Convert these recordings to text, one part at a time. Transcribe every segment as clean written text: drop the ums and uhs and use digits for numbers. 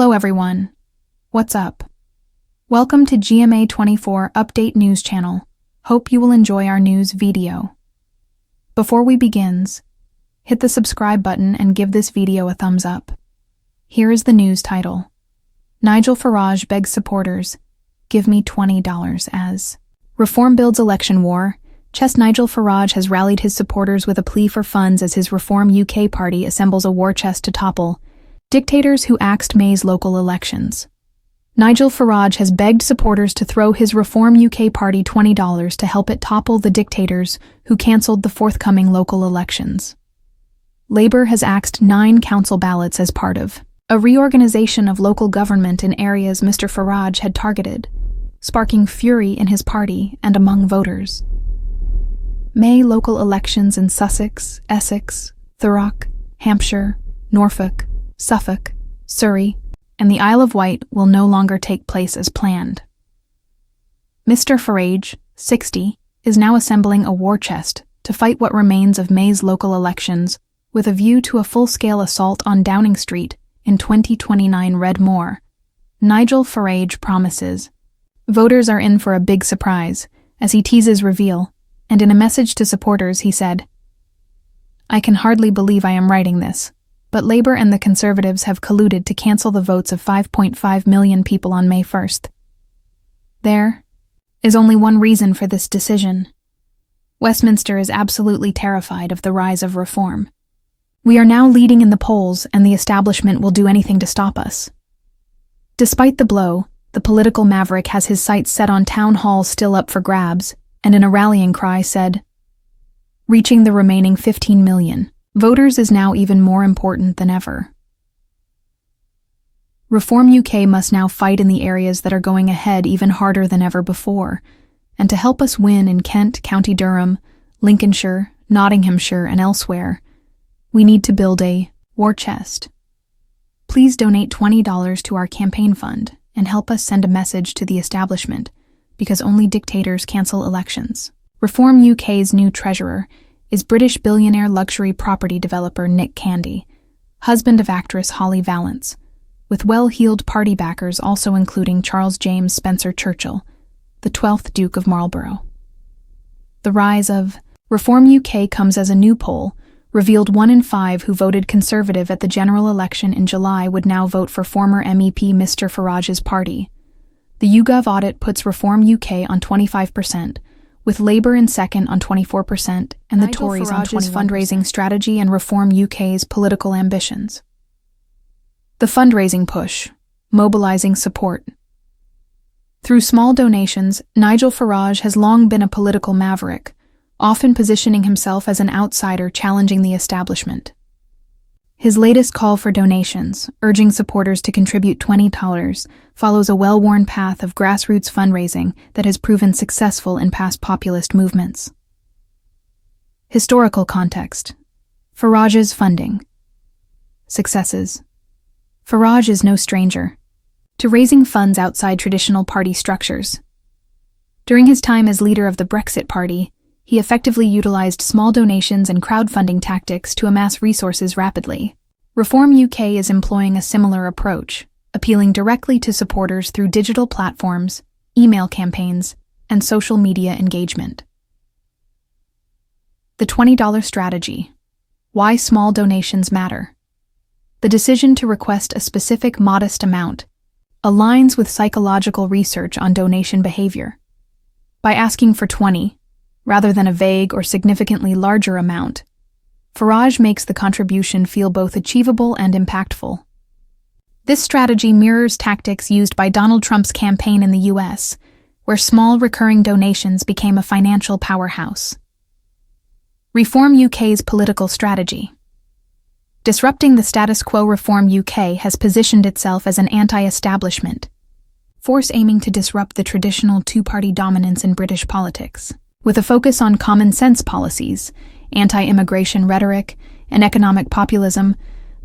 Hello everyone. What's up? Welcome to GMA24 Update News Channel. Hope you will enjoy our news video. Before we begins, hit the subscribe button and give this video a thumbs up. Here is the news title. Nigel Farage begs supporters, give me $20 as Reform builds election war. Nigel Farage has rallied his supporters with a plea for funds as his Reform UK party assembles a war chest to topple dictators who axed May's local elections. Nigel Farage has begged supporters to throw his Reform UK party $20 to help it topple the dictators who cancelled the forthcoming local elections. Labour has axed 9 council ballots as part of a reorganisation of local government in areas Mr. Farage had targeted, sparking fury in his party and among voters. May local elections in Sussex, Essex, Thurrock, Hampshire, Norfolk, Suffolk, Surrey, and the Isle of Wight will no longer take place as planned. Mr. Farage, 60, is now assembling a war chest to fight what remains of May's local elections with a view to a full-scale assault on Downing Street in 2029 Redmoor. Nigel Farage promises. Voters are in for a big surprise, as he teases reveal, and in a message to supporters he said, "I can hardly believe I am writing this, but Labour and the Conservatives have colluded to cancel the votes of 5.5 million people on May 1st. There is only one reason for this decision. Westminster is absolutely terrified of the rise of reform. We are now leading in the polls, and the establishment will do anything to stop us." Despite the blow, the political maverick has his sights set on town halls still up for grabs, and in a rallying cry said, "Reaching the remaining 15 million voters is now even more important than ever. Reform UK must now fight in the areas that are going ahead even harder than ever before, and to help us win in Kent, County Durham, Lincolnshire, Nottinghamshire, and elsewhere, we need to build a war chest. Please donate $20 to our campaign fund and help us send a message to the establishment, because only dictators cancel elections." Reform UK's new treasurer is British billionaire luxury property developer Nick Candy, husband of actress Holly Valance, with well-heeled party backers also including Charles James Spencer Churchill, the 12th Duke of Marlborough. The rise of Reform UK comes as a new poll revealed 1 in 5 who voted Conservative at the general election in July would now vote for former MEP Mr. Farage's party. The YouGov audit puts Reform UK on 25%, with Labour in second on 24%, and the Tories on 21%. Fundraising strategy and Reform UK's political ambitions. The fundraising push, mobilising support. Through small donations, Nigel Farage has long been a political maverick, often positioning himself as an outsider challenging the establishment. His latest call for donations, urging supporters to contribute $20, follows a well-worn path of grassroots fundraising that has proven successful in past populist movements. Historical context. Farage's funding. Successes. Farage is no stranger to raising funds outside traditional party structures. During his time as leader of the Brexit party, he effectively utilized small donations and crowdfunding tactics to amass resources rapidly. Reform UK is employing a similar approach, appealing directly to supporters through digital platforms, email campaigns, and social media engagement. The $20 strategy. Why small donations matter. The decision to request a specific modest amount aligns with psychological research on donation behavior. By asking for 20, rather than a vague or significantly larger amount, Farage makes the contribution feel both achievable and impactful. This strategy mirrors tactics used by Donald Trump's campaign in the US, where small recurring donations became a financial powerhouse. Reform UK's political strategy. Disrupting the status quo, Reform UK has positioned itself as an anti-establishment force aiming to disrupt the traditional two-party dominance in British politics. With a focus on common-sense policies, anti-immigration rhetoric, and economic populism,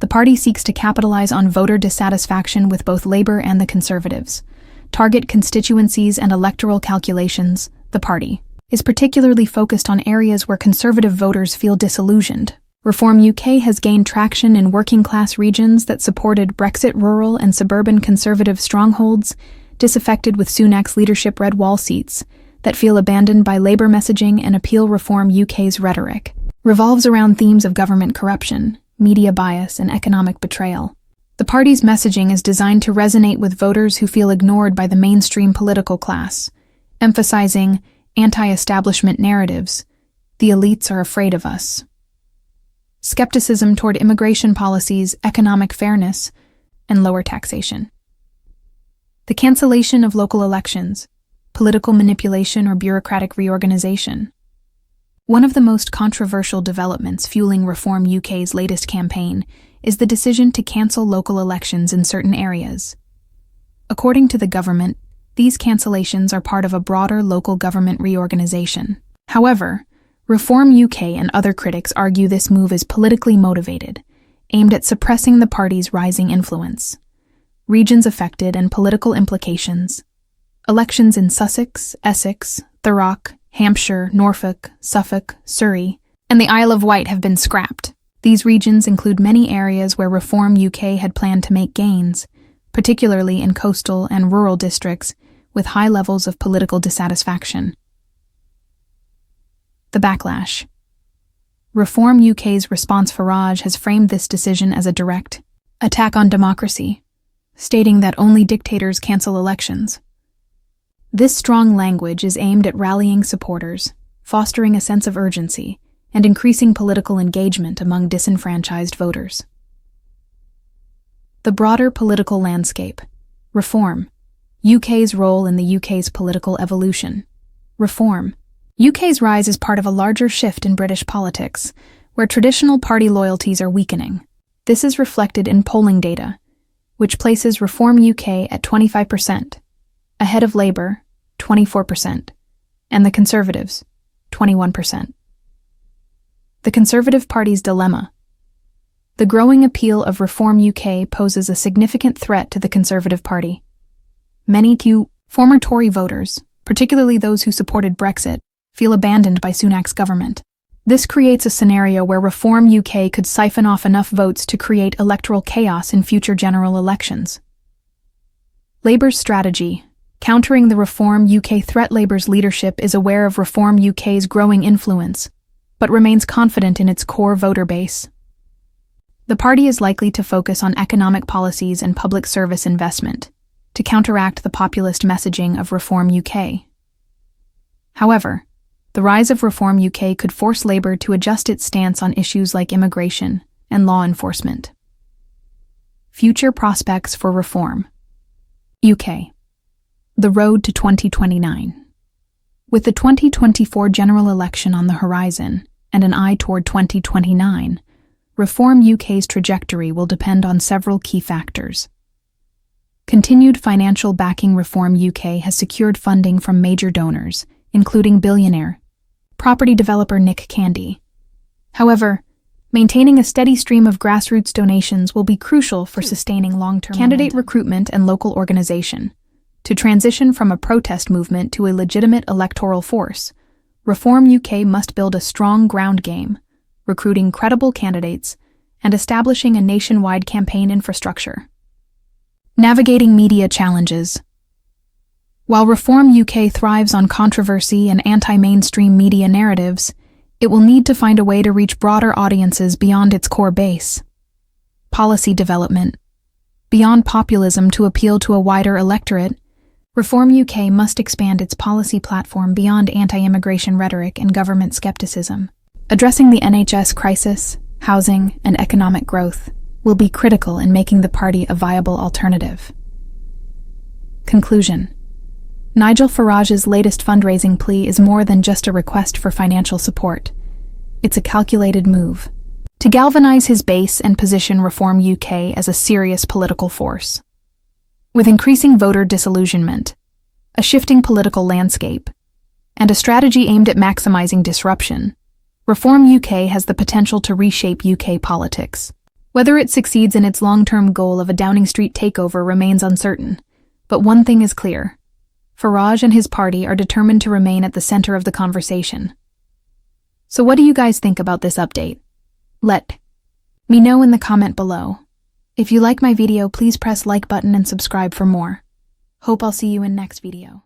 the party seeks to capitalize on voter dissatisfaction with both Labour and the Conservatives. Target constituencies and electoral calculations, the party is particularly focused on areas where Conservative voters feel disillusioned. Reform UK has gained traction in working-class regions that supported Brexit rural and suburban conservative strongholds, disaffected with Sunak's leadership red wall seats, that feel abandoned by Labour messaging and appeal Reform UK's rhetoric, revolves around themes of government corruption, media bias, and economic betrayal. The party's messaging is designed to resonate with voters who feel ignored by the mainstream political class, emphasizing anti-establishment narratives. The elites are afraid of us. Skepticism toward immigration policies, economic fairness, and lower taxation. The cancellation of local elections, political manipulation, or bureaucratic reorganization. One of the most controversial developments fueling Reform UK's latest campaign is the decision to cancel local elections in certain areas. According to the government, these cancellations are part of a broader local government reorganization. However, Reform UK and other critics argue this move is politically motivated, aimed at suppressing the party's rising influence. Regions affected and political implications. Elections in Sussex, Essex, Thurrock, Hampshire, Norfolk, Suffolk, Surrey, and the Isle of Wight have been scrapped. These regions include many areas where Reform UK had planned to make gains, particularly in coastal and rural districts with high levels of political dissatisfaction. The backlash. Reform UK's response Farage has framed this decision as a direct attack on democracy, stating that only dictators cancel elections. This strong language is aimed at rallying supporters, fostering a sense of urgency, and increasing political engagement among disenfranchised voters. The broader political landscape. Reform. UK's role in the UK's political evolution. Reform. UK's rise is part of a larger shift in British politics, where traditional party loyalties are weakening. This is reflected in polling data, which places Reform UK at 25%, ahead of Labour, 24%, and the Conservatives, 21%. The Conservative Party's dilemma. The growing appeal of Reform UK poses a significant threat to the Conservative Party. Many former Tory voters, particularly those who supported Brexit, feel abandoned by Sunak's government. This creates a scenario where Reform UK could siphon off enough votes to create electoral chaos in future general elections. Labour's strategy. Countering the Reform UK threat. Labour's leadership is aware of Reform UK's growing influence, but remains confident in its core voter base. The party is likely to focus on economic policies and public service investment to counteract the populist messaging of Reform UK. However, the rise of Reform UK could force Labour to adjust its stance on issues like immigration and law enforcement. Future prospects for Reform UK. The road to 2029. With the 2024 general election on the horizon and an eye toward 2029, Reform UK's trajectory will depend on several key factors. Continued financial backing. Reform UK has secured funding from major donors, including billionaire property developer Nick Candy. However, maintaining a steady stream of grassroots donations will be crucial for sustaining long-term candidate recruitment and local organization. To transition from a protest movement to a legitimate electoral force, Reform UK must build a strong ground game, recruiting credible candidates, and establishing a nationwide campaign infrastructure. Navigating media challenges. While Reform UK thrives on controversy and anti-mainstream media narratives, it will need to find a way to reach broader audiences beyond its core base. Policy development. Beyond populism to appeal to a wider electorate, Reform UK must expand its policy platform beyond anti-immigration rhetoric and government skepticism. Addressing the NHS crisis, housing, and economic growth will be critical in making the party a viable alternative. Conclusion. Nigel Farage's latest fundraising plea is more than just a request for financial support. It's a calculated move to galvanize his base and position Reform UK as a serious political force. With increasing voter disillusionment, a shifting political landscape, and a strategy aimed at maximizing disruption, Reform UK has the potential to reshape UK politics. Whether it succeeds in its long-term goal of a Downing Street takeover remains uncertain, but one thing is clear. Farage and his party are determined to remain at the center of the conversation. So what do you guys think about this update? Let me know in the comment below. If you like my video, please press like button and subscribe for more. Hope I'll see you in next video.